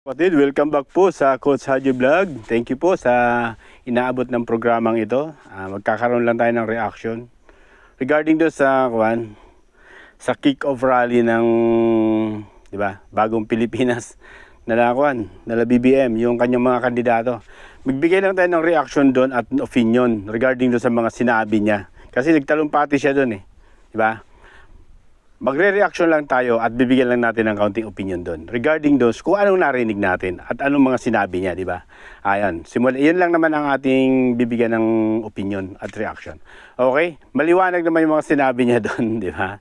Kapatid, welcome back po sa Coach Haji Vlog. Thank you po sa inaabot ng programang ito. Magkakaroon lang tayo ng reaction regarding do sa kick-off rally ng, di ba, Bagong Pilipinas nala BBM, yung kanyang mga kandidato. Magbigay lang tayo ng reaction doon at opinion regarding do sa mga sinabi niya. Kasi nagtalumpati siya doon di ba? Magre-reaction lang tayo at bibigyan lang natin ng kaunting opinion doon regarding those kung anong narinig natin at anong mga sinabi niya, di ba? Ayan, yan lang naman ang ating bibigyan ng opinion at reaction. Okay? Maliwanag naman yung mga sinabi niya doon, di ba?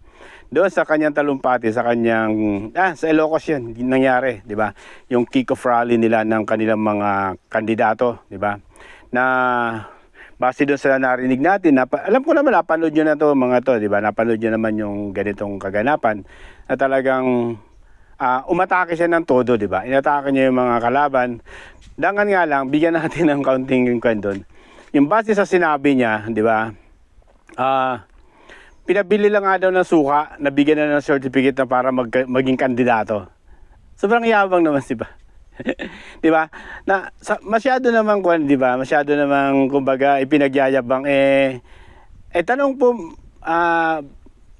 Doon sa kanyang talumpati, sa kanyang sa Ilocos yun, nangyari, di ba? Yung kick-off rally nila ng kanilang mga kandidato, di ba? Na base doon sa narinig natin, alam ko naman, napanood nyo na to mga to, di ba? Napanood nyo naman yung ganitong kaganapan na talagang umatake siya ng todo, di ba? Inatake niya yung mga kalaban. Dangan nga lang, bigyan natin ng kaunting doon. Yung base sa sinabi niya, di ba? Pinabili lang nga daw ng suka, nabigyan na ng certificate na para maging kandidato. Sobrang yabang naman, di ba? 'Di ba? Masyado namang di ba? Masyado namang kumbaga ipinagyayabang tanong po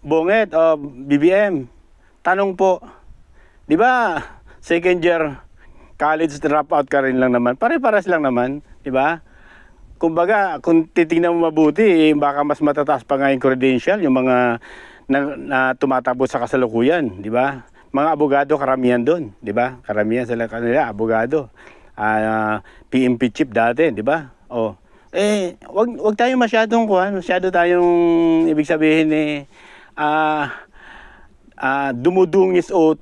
Bonget o BBM. Tanong po. 'Di ba? Second year college dropout ka rin lang naman. Pare-pares lang naman, 'di ba? Kumbaga, kung titingnan mo mabuti, baka mas matataas pa nga yung credential, yung mga na tumatakbo sa kasalukuyan, 'di ba? Mga abogado karamihan doon, 'di ba? Karamihan sila kanila abogado. PMP chief dati, 'di ba? Wag tayong masyado tayong ibig sabihin dumudungis o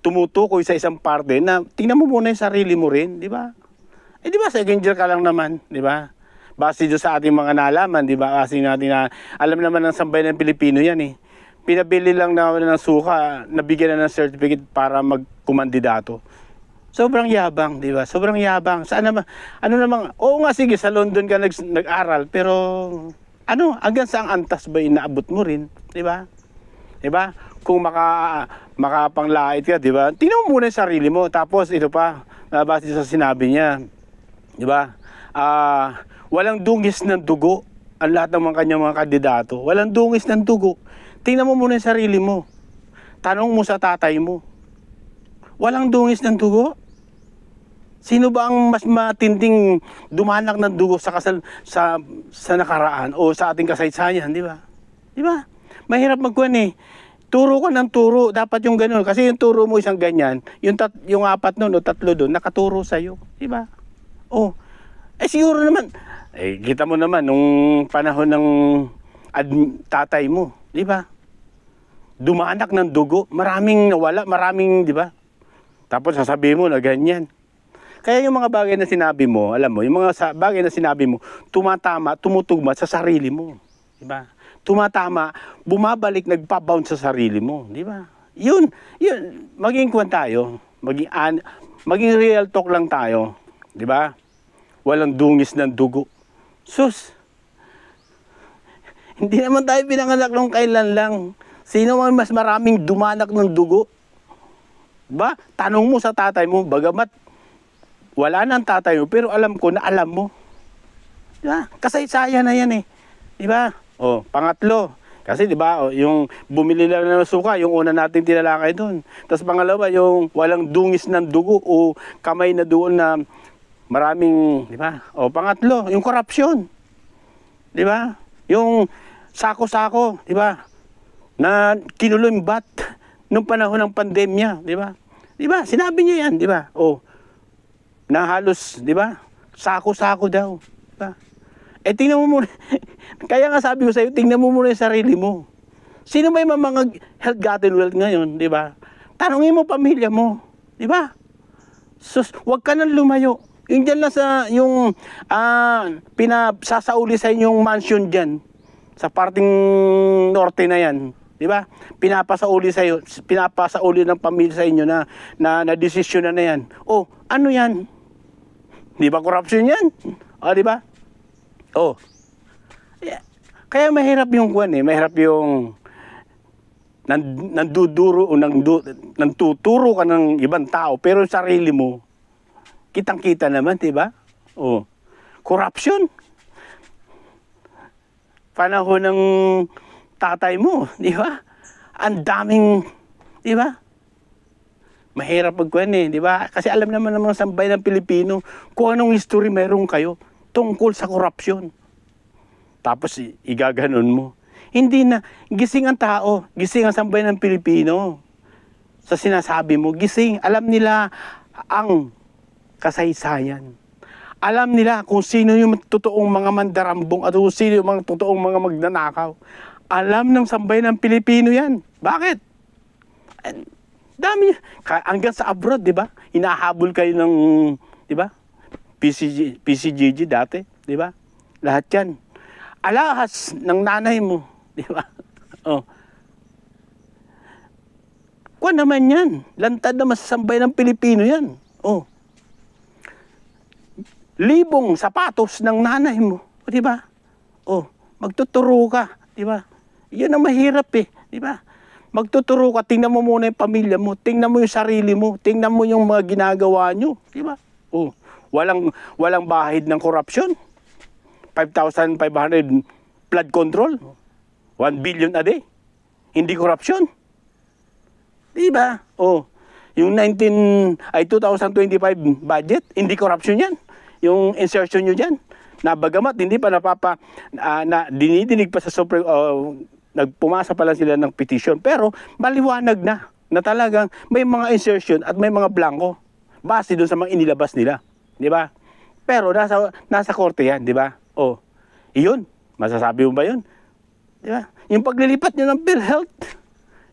tumutukoy sa isang parte na tingnan mo muna yung sarili mo rin, 'di ba? Di ba second year ka lang naman, 'di ba? Base do sa ating mga nalaman, 'di ba? Kasi natin na alam naman ng sambayan ng Pilipino 'yan Pinabili lang na ng suka, nabigyan na ng certificate para magkumandidato. Sobrang yabang, di ba? Sobrang yabang. Saan naman, oo nga sige, sa London ka nag-aral, pero hanggang saang antas ba inaabot mo rin, di ba? Di ba? Kung makapanglait ka, di ba? Tingnan mo muna yung sarili mo. Tapos ito pa, base sa sinabi niya, di ba? Walang dungis ng dugo ang lahat ng kanyang mga kandidato. Walang dungis ng dugo. Tingnan mo muna yung sarili mo. Tanong mo sa tatay mo. Walang dungis ng dugo? Sino ba ang mas matinding dumanak ng dugo sa nakaraan o sa ating kasaysayan, di ba? Di ba? Mahirap Turo ka ng turo. Dapat yung gano'n. Kasi yung turo mo isang ganyan, yung apat nun o tatlo doon, nakaturo sa'yo. Di ba? Siguro naman, kita mo naman, nung panahon ng tatay mo, di ba? Dumanak ng dugo, maraming nawala, di ba? Tapos sasabihin mo na ganyan. Kaya yung mga bagay na sinabi mo, alam mo, yung mga bagay na sinabi mo, tumutugma sa sarili mo, di ba? Tumatama, bumabalik, nagpa-bounce sa sarili mo, di ba? Yun, maging tayo, maging real talk lang tayo, di ba? Walang dungis ng dugo. Sus! Hindi naman tayo pinanganak nung kailan lang. Sino man mas maraming dumanak ng dugo? Ba? Tanong mo sa tatay mo, bagamat wala na ang tatay mo, pero alam ko na alam mo. Diba? Kasaysayan na yan Diba? Pangatlo. Kasi diba, yung bumili lang ng suka, yung una nating tinalakay doon. Tapos pangalawa, yung walang dungis ng dugo o kamay na doon na maraming, diba? Pangatlo, yung korupsyon. Diba? Yung sako-sako, di ba? Na kinulumbat nung panahon ng pandemya, di ba? Di ba? Sinabi niya yan, di ba? Na halos, di ba? Sako-sako daw, di ba? Tingnan mo muna. Kaya nga sabi ko sa iyo, tingnan mo muna yung sarili mo. Sino ba yung mga health-gotten wealth ngayon, di ba? Tanungin mo pamilya mo, di ba? Sus, wag ka nang lumayo. Yung dyan lang yung pinasasauli sa inyong mansion dyan, sa parting norte na yan, di ba? Pinapasauli ng pamilya sa inyo na desisyon na yan. Ano yan? Di ba corruption yan? Di ba? Kaya mahirap yung mahirap yung nanduduro o nantuturo ka ng ibang tao, pero sarili mo, kitang-kita naman, di ba? Oh. Corruption. Panahon ng tatay mo, di ba? Ang daming, di ba? Mahirap magkuhan eh, di ba? Kasi alam naman ng mga sambayan ng Pilipino kung anong history meron kayo tungkol sa korupsyon. Tapos igaganon mo. Hindi na, gising ang tao, gising ang sambayan ng Pilipino. Sa sinasabi mo, gising. Alam nila ang kasaysayan. Alam nila kung sino yung totoong mga mandarambong at kung sino yung mga totoong mga magnanakaw. Alam ng sambayan ng Pilipino yan. Bakit? Dami. Hanggang sa abroad, di ba? Hinahabol kayo ng, di ba? PCGG dati, di ba? Lahat yan. Alahas ng nanay mo, di ba? Oh. Kuwan naman yan. Lantad na masasambay ng Pilipino yan. Oh. Libong sapatos ng nanay mo, di ba? Oh, magtuturo ka, di ba? Yan ang mahirap eh, di ba? Magtuturo ka, tingnan mo muna yung pamilya mo, tingnan mo yung sarili mo, tingnan mo yung mga ginagawa nyo, di ba? Oh, walang bahid ng korupsyon. 5,500 flood control, 1 billion a day. Hindi korupsyon. Di ba? Oh, yung 2025 budget, hindi korupsyon yan. Yung insertion nyo dyan, na bagamat hindi pa dinidinig pa sa Supreme, nagpumasa pa lang sila ng petition, pero maliwanag na talagang may mga insertion at may mga blanco base doon sa mga inilabas nila, di ba? Pero nasa korte yan, di ba? Oh, iyon, masasabi mo ba yun? Di ba? Yung paglilipat nyo ng PhilHealth,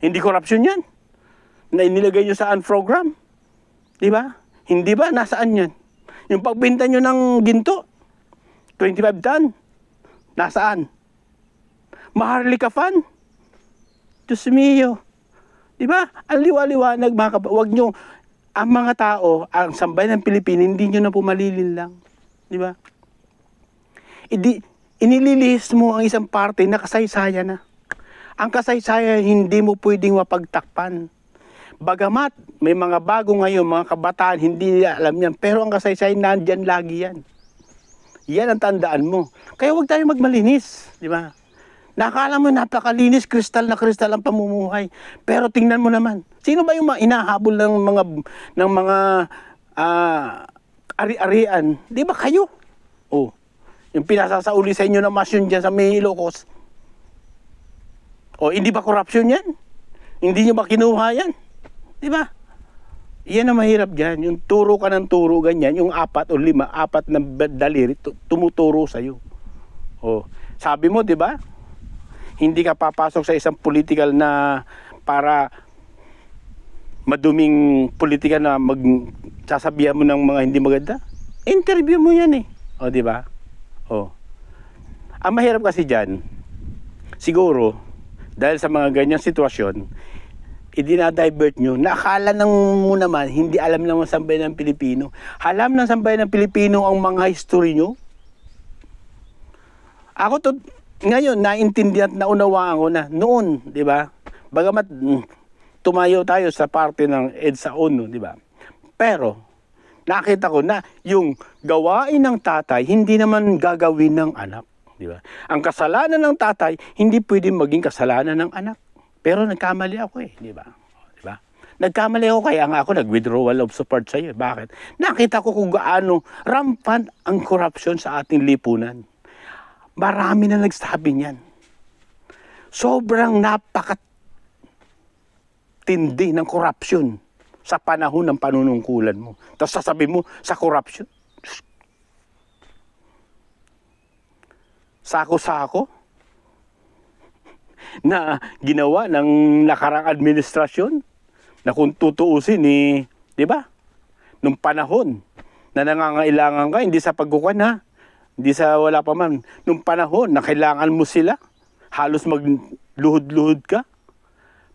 hindi corruption yan, na inilagay nyo sa program, di ba? Hindi ba? Nasaan yan? Yung pagbenta nyo ng ginto, 25 ton, nasaan? Maharlika fan? Diyos mio. Diba? Ang liwa-liwanag, wag nyo, ang mga tao, ang sambayan ng Pilipinas, hindi nyo na pumalilin lang. Diba? Inililihis mo ang isang parte na kasaysayan na. Ang kasaysayan, hindi mo pwedeng mapagtakpan. Bagamat may mga bago ngayon, mga kabataan, hindi nila alam yan. Pero ang kasaysayan, nandyan lagi yan. Yan ang tandaan mo. Kaya huwag tayo magmalinis. Di ba? Nakala mo napakalinis, kristal na kristal ang pamumuhay. Pero tingnan mo naman, sino ba yung mga inahabol ng mga ari-arian? Di ba kayo? Oh, yung pinasasauli sa inyo na masyon dyan sa may Ilocos. O, hindi ba korupsyon yan? Hindi nyo ba kinuha yan? Di ba? Yan ang mahirap dyan. Yung turo ka ng turo, ganyan. Yung 4 o 5, 4 na daliri, tumuturo sa'yo. O, sabi mo, di ba? Hindi ka papasok sa isang political na para maduming politika na sasabihan mo ng mga hindi maganda. Interview mo yan eh. O, di ba? O. Ang mahirap kasi dyan, siguro, dahil sa mga ganyang sitwasyon, idinadivert nyo, nakala mo naman, hindi alam ng mga sambayan ng Pilipino. Alam ng sambayan ng Pilipino ang mga history nyo. Ako to, ngayon, naintindihan at naunawaan ko na noon, di ba? Bagamat tumayo tayo sa parte ng EDSA ONU, di ba? Pero, nakita ko na yung gawain ng tatay, hindi naman gagawin ng anak. Di ba? Ang kasalanan ng tatay, hindi pwedeng maging kasalanan ng anak. Pero nagkamali ako eh, di ba? Di ba? Nagkamali ako, kaya nga ako nag-withdrawal of support sa iyo. Bakit? Nakita ko kung gaano rampant ang korupsyon sa ating lipunan. Marami na nagsabi niyan. Sobrang napakatindi ng korupsyon sa panahon ng panunungkulan mo. Tapos sasabihin mo sa korupsyon. Sako-sako na ginawa ng nakarang administrasyon na kung tutuusin di ba? Nung panahon na nangangailangan ka, hindi sa pagkukuhan ha, hindi sa wala pa man, nung panahon na kailangan mo sila, halos magluhod-luhod ka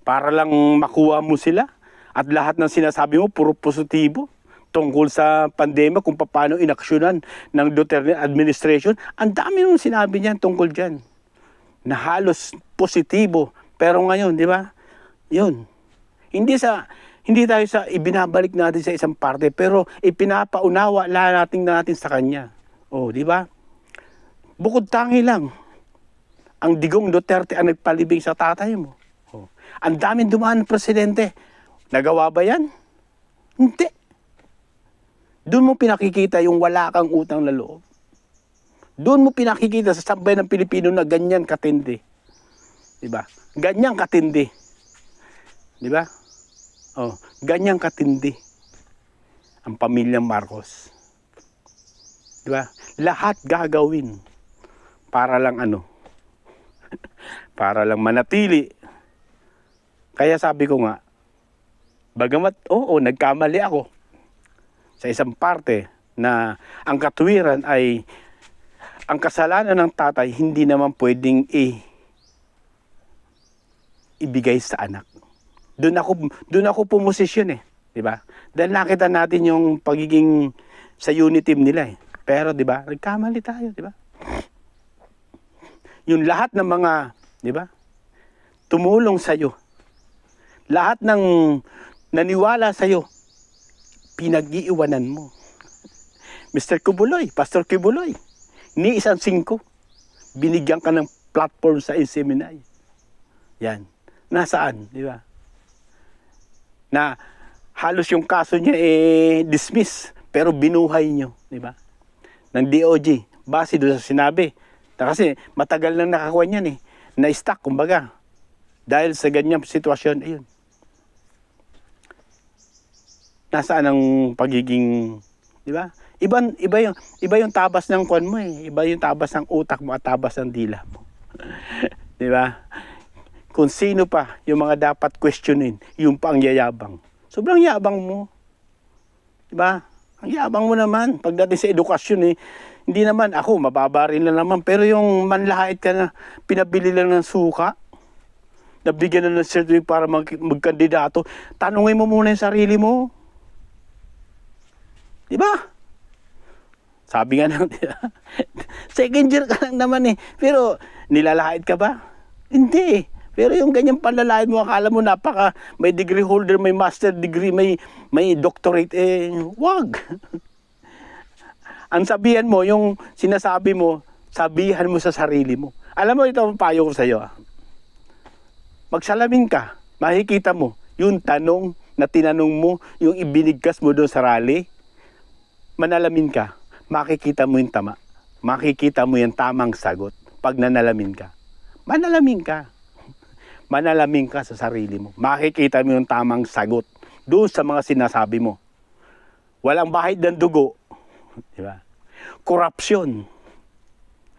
para lang makuha mo sila, at lahat ng sinasabi mo puro positibo tungkol sa pandemya, kung paano inaksyonan ng Duterte administration. Ang dami nung sinabi niyan tungkol dyan na halos positibo. Pero ngayon, di ba? Yun. Hindi tayo sa ibinabalik natin sa isang parte, pero ipinapaunawa natin sa kanya. Oh, di ba? Bukod tangi lang, ang Digong Duterte ang nagpalibing sa tatay mo. Oh. Ang daming dumaan ng presidente. Nagawa ba yan? Hindi. Doon mo pinakikita yung wala kang utang na loob. Doon mo pinakikita sa sambayan ng Pilipino na ganyan katindi. Diba? Ganyan katindi. Diba? Oh, ganyan katindi ang pamilyang Marcos. Diba? Lahat gagawin para lang para lang manatili. Kaya sabi ko nga, bagamat nagkamali ako sa isang parte na ang katuwiran ay ang kasalanan ng tatay hindi naman pwedeng ibigay sa anak. Doon ako pumosisyon di ba? Dahil nakita natin yung pagiging sa unity team nila Pero di ba, nagkamali tayo, di ba? Yung lahat ng mga, di ba? Tumulong sa iyo. Lahat ng naniwala sa iyo, pinag-iiwanan mo. Mr. Kibuloy, Pastor Kibuloy, ni 1.5, binigyan ka ng platform sa Inseminary. Yan. Nasaan, di ba? Na halos yung kaso niya dismiss, pero binuhay niyo, di ba? Ng DOJ, base doon sa sinabi. Kasi matagal nang nakakuha niyan na-stuck, kumbaga. Dahil sa ganyang sitwasyon, ayun. Nasaan ang pagiging, di ba? Iba yung tabas ng kwan mo Iba yung tabas ng utak mo at tabas ng dila mo. Di ba? Kung sino pa yung mga dapat questionin, yung pa ang yayabang. Sobrang yabang mo. Di ba? Ang yabang mo naman. Pagdating sa edukasyon hindi naman ako, mababa rin lang naman. Pero yung manlahit ka na, pinabili lang ng suka, nabigyan na ng certificate para magkandidato, tanungin mo muna yung sarili mo. Di ba? Sabi nga lang, second year ka lang naman Pero nilalahit ka ba? Hindi Pero yung ganyang panlalahit mo, akala mo may degree holder, may master degree, may doctorate, wag. Ang sabihan mo, yung sinasabi mo, sabihan mo sa sarili mo. Alam mo, ito ang payo ko sa iyo. Magsalamin ka, makikita mo, yung tanong na tinanong mo, yung ibinigkas mo doon sa rally, manalamin ka, makikita mo yung tama. Makikita mo yung tamang sagot pag nanalamin ka. Manalamin ka. Manalamin ka sa sarili mo. Makikita mo yung tamang sagot doon sa mga sinasabi mo. Walang bahid ng dugo. Diba? Korupsyon.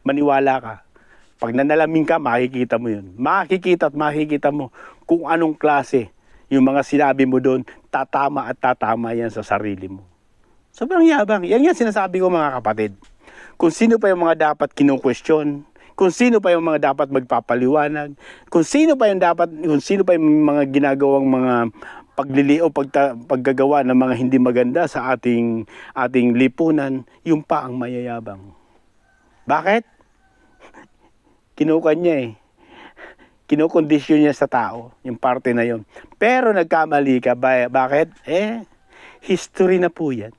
Maniwala ka. Pag nanalamin ka, makikita mo yun. Makikita at makikita mo kung anong klase yung mga sinabi mo doon, tatama at tatama yan sa sarili mo. Sobrang yabang. Yan sinasabi ko mga kapatid. Kung sino pa yung mga dapat kinu-question, kung sino pa yung mga dapat magpapaliwanag, kung sino pa yung mga ginagawang mga paglili o paggagawa ng mga hindi maganda sa ating lipunan, yung pa ang mayayabang. Bakit? Kinukuha niya kinukondisyon niya sa tao, yung parte na yun. Pero nagkamali ka. Bakit? History na po yan.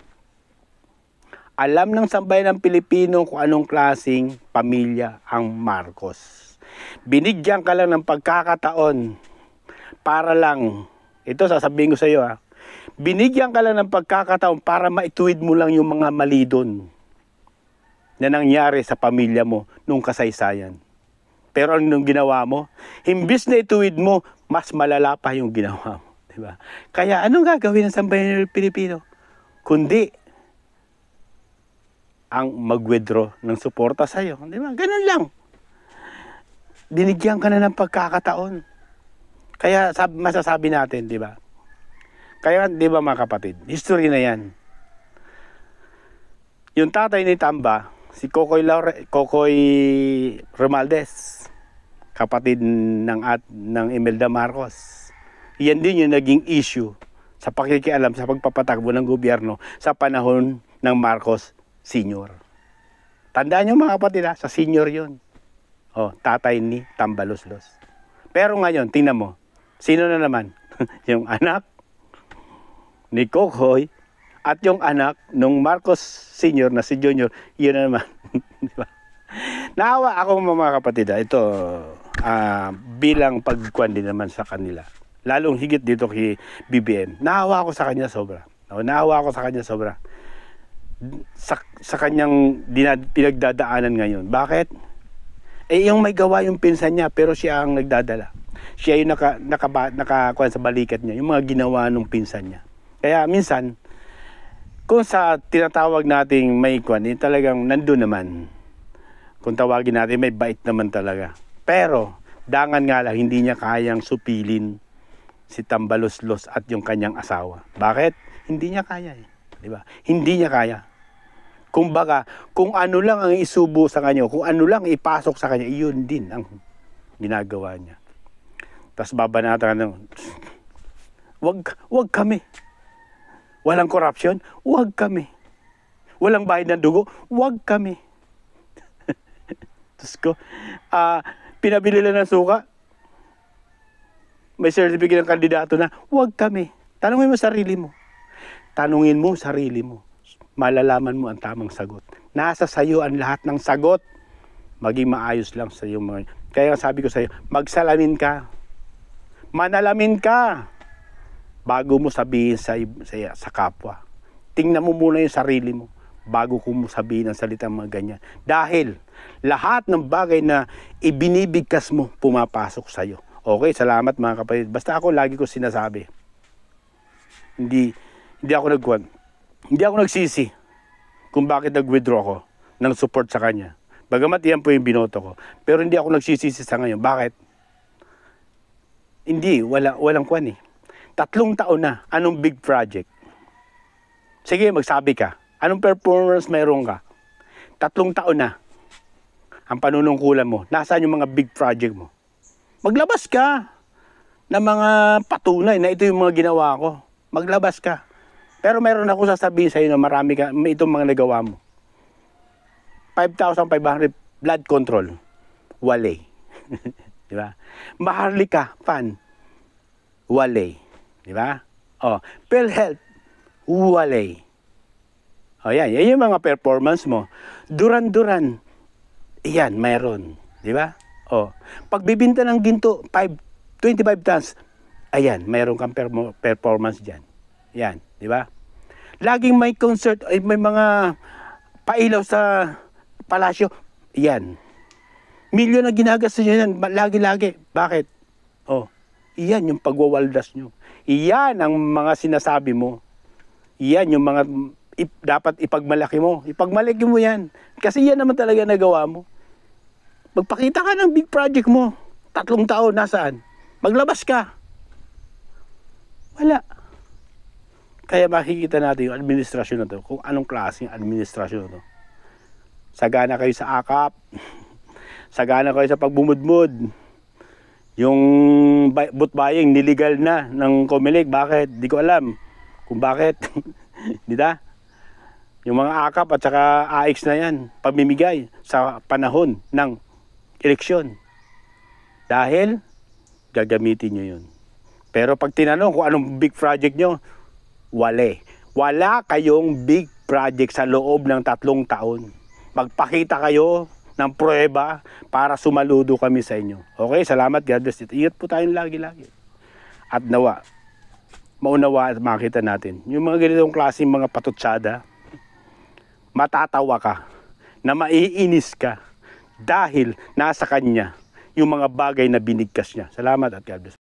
Alam ng sambayan ng Pilipino kung anong klaseng pamilya ang Marcos. Binigyan ka lang ng pagkakataon para lang, ito sasabihin ko sa iyo binigyan ka lang ng pagkakataon para maituwid mo lang yung mga mali doon na nangyari sa pamilya mo nung kasaysayan. Pero anong ginawa mo? Imbis na ituwid mo, mas malala pa yung ginawa mo. Diba? Kaya anong gagawin ng sambayan ng Pilipino? Kundi ang mag-withdraw ng suporta sa iyo. Di ba? Ganun lang. Binigyan ka na ng pagkakataon. Kaya masasabi natin, di ba? Kaya, di ba mga kapatid, history na yan. Yung tatay ni Tamba, si Kokoy Romualdez, kapatid ng Imelda Marcos. Yan din yung naging issue sa pakikialam sa pagpapatakbo ng gobyerno sa panahon ng Marcos Senior. Tandaan nyo mga kapatid sa senior yun. Tatay ni Tambaloslos. Pero ngayon, tingnan mo, Sino na naman? Yung anak ni Kokoy at yung anak nung Marcos Sr. na si Junior, yun na naman. Di ba? Naawa ako mga kapatid. Ito, bilang pagkuhan din naman sa kanila. Lalong higit dito kay BBM. Naawa ako sa kanya sobra. Naawa ako sa kanya sobra. Sa kanyang pinagdadaanan ngayon. Bakit? Yung may gawa yung pinsan niya, pero siya ang nagdadala. Siya yung nakakuha sa balikat niya, yung mga ginawa ng pinsan niya. Kaya minsan, kung sa tinatawag nating may kuwan, talagang nandun naman. Kung tawagin natin, may bait naman talaga. Pero, dangan nga lang, hindi niya kayang supilin si Tambaloslos at yung kanyang asawa. Bakit? Hindi niya kaya eh. Diba? Hindi niya kaya. Kumbaga, kung ano lang ang isubo sa kanya, kung ano lang ipasok sa kanya, iyon din ang ginagawa niya. Tapos babanatan ng, wag kami. Walang corruption, wag kami. Walang bayad ng dugo, wag kami. Tapos ko, pinabili lang ng suka, may certificate ng kandidato na, wag kami. Tanungin mo sarili mo. Tanungin mo sarili mo. Malalaman mo ang tamang sagot. Nasa sayo ang lahat ng sagot. Maging maayos lang sa iyo mga. Kaya sabi ko sa iyo, magsalamin ka. Manalamin ka. Bago mo sabihin sa kapwa. Tingnan mo muna yung sarili mo. Bago ko mo sabihin ang salitang mga ganyan. Dahil lahat ng bagay na ibinibigkas mo, pumapasok sa iyo. Okay, salamat mga kapatid. Basta ako lagi ko sinasabi. Hindi ako nagsisi kung bakit nag-withdraw ko ng support sa kanya. Bagamat yan po yung binoto ko. Pero hindi ako nagsisisi sa ngayon. Bakit? Hindi, walang kwan eh. 3 taon na. Anong big project? Sige, magsabi ka. Anong performance mayroon ka? 3 taon na. Ang panunungkulan mo. Nasaan yung mga big project mo? Maglabas ka ng mga patunay na ito yung mga ginawa ko. Maglabas ka. Pero meron ako sasabihin sa iyo na marami ka, itong mga nagawa mo. 5,500 blood control. Wale. Di ba? Maharlika fan. Wale. Di ba? Oh, PhilHealth. Wale. Oh, yan yung mga performance mo. Duran-duran. Yan, mayroon. Di ba? Oh, pagbibinta ng ginto, 25 tons. Ayan, mayroon kang performance diyan. Yan, di ba? Laging may concert, may mga pailaw sa palasyo. Yan. Milyon na ginagastos nyo yan, lagi-lagi. Bakit? Oh, iyan yung pagwawaldas nyo. Iyan ang mga sinasabi mo. Iyan yung mga dapat ipagmalaki mo. Ipagmalaki mo yan. Kasi yan naman talaga nagawa mo. Magpakita ka ng big project mo. 3 taon, nasaan? Maglabas ka. Wala. Kaya makikita natin yung administrasyon na to, kung anong klaseng administrasyon na to. Sagana kayo sa akap, sagana kayo sa pagbumudmud. Yung butbaying niligal na ng Comelec, bakit? Di ko alam kung bakit. Di ba? Yung mga akap at saka AX na yan, pamimigay sa panahon ng eleksyon. Dahil gagamitin nyo yun. Pero pag tinanong kung anong big project nyo, wala kayong big project sa loob ng 3 taon. Magpakita kayo ng pruweba para sumaludo kami sa inyo. Okay, salamat. God bless you. Ingat po tayong lagi-lagi. At nawa, maunawa at makita natin. Yung mga ganitong klaseng mga patutsada, matatawa ka, na maiinis ka, dahil nasa kanya yung mga bagay na binigkas niya. Salamat at God bless.